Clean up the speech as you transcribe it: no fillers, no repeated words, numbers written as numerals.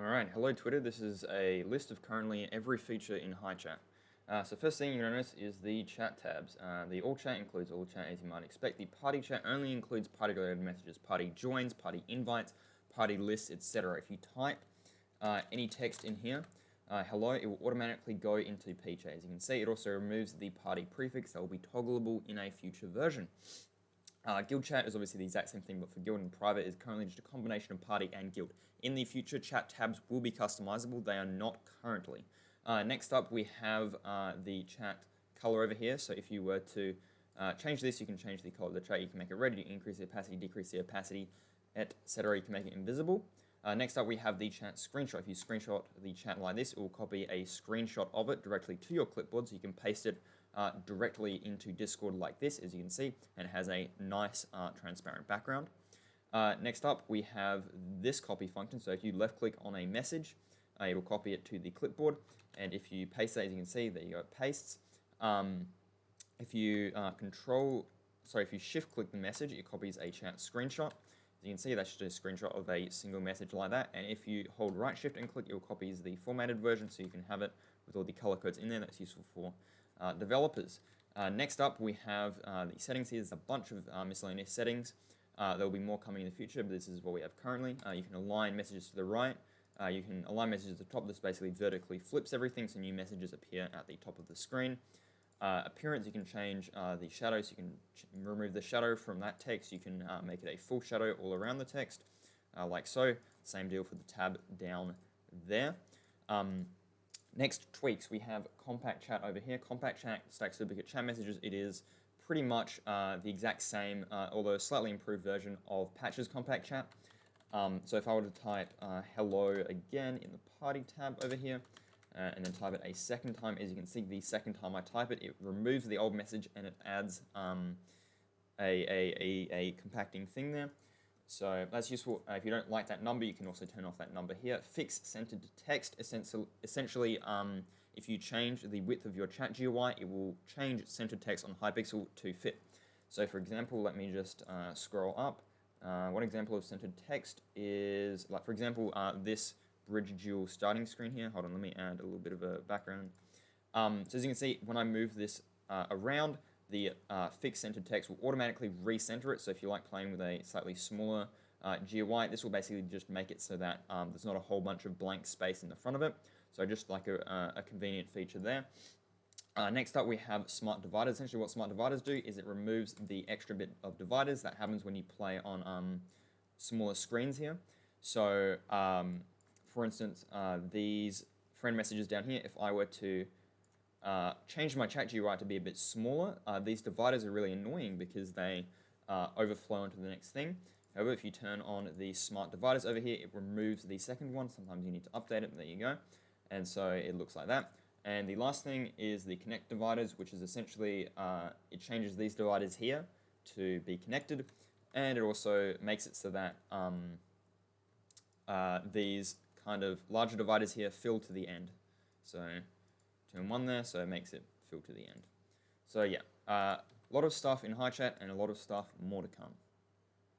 Alright, hello Twitter. This is a list of currently every feature in Hychat. So first thing you're going to notice is the chat tabs. The all chat includes all chat as you might expect. The party chat only includes party related messages, party joins, party invites, party lists, etc. If you type any text in here, hello, it will automatically go into pchat. As you can see, it also removes the party prefix that will be toggleable in a future version. Guild chat is obviously the exact same thing, but for guild and private is currently just a combination of party and guild. In the future, chat tabs will be customizable. They are not currently. Next up, we have the chat color over here. So if you were to change this, you can change the color of the chat. You can make it red, you can increase the opacity, decrease the opacity, etc. You can make it invisible. Next up, we have the chat screenshot. If you screenshot the chat like this, it will copy a screenshot of it directly to your clipboard, so you can paste it directly into Discord like this, as you can see, and it has a nice transparent background. Next up, we have this copy function. So if you left click on a message, it will copy it to the clipboard, and if you paste that, as you can see, there you go, it pastes. If you if you shift click the message, it copies a chat screenshot. As you can see, that's just a screenshot of a single message like that, and if you hold right shift and click, it will copy the formatted version, so you can have it with all the color codes in there. That's useful for developers. Next up, we have the settings here. There's a bunch of miscellaneous settings. There will be more coming in the future, but this is what we have currently. You can align messages to the right. You can align messages at the top. This basically vertically flips everything, so new messages appear at the top of the screen. Appearance, you can change the shadow, so you can remove the shadow from that text. You can make it a full shadow all around the text, like so. Same deal for the tab down there. Next, tweaks. We have compact chat over here. Compact chat stacks duplicate chat messages. It is pretty much the exact same, although a slightly improved version of Patch's compact chat. So if I were to type hello again in the party tab over here, and then type it a second time, as you can see, the second time I type it, it removes the old message and it adds a compacting thing there. So that's useful. If you don't like that number, you can also turn off that number here. Fix centered text. Essentially, if you change the width of your chat GUI, it will change centered text on Hypixel to fit. So for example, let me just scroll up. One example of centered text is, like for example, this bridge dual starting screen here. Hold on, let me add a little bit of a background. So as you can see, when I move this around, the fixed centered text will automatically recenter it. So if you like playing with a slightly smaller GUI, this will basically just make it so that there's not a whole bunch of blank space in the front of it. So just like a convenient feature there. Next up, we have smart dividers. Essentially what smart dividers do is it removes the extra bit of dividers that happens when you play on smaller screens here. So for instance, these friend messages down here, if I were to change my chat GUI to be a bit smaller, these dividers are really annoying because they overflow into the next thing. However, if you turn on the smart dividers over here, it removes the second one. Sometimes you need to update it, there you go. And so it looks like that. And the last thing is the connect dividers, which is essentially, it changes these dividers here to be connected, and it also makes it so that these kind of larger dividers here fill to the end. So turn one there, so it makes it fill to the end. So yeah, a lot of stuff in Hychat and a lot of stuff more to come.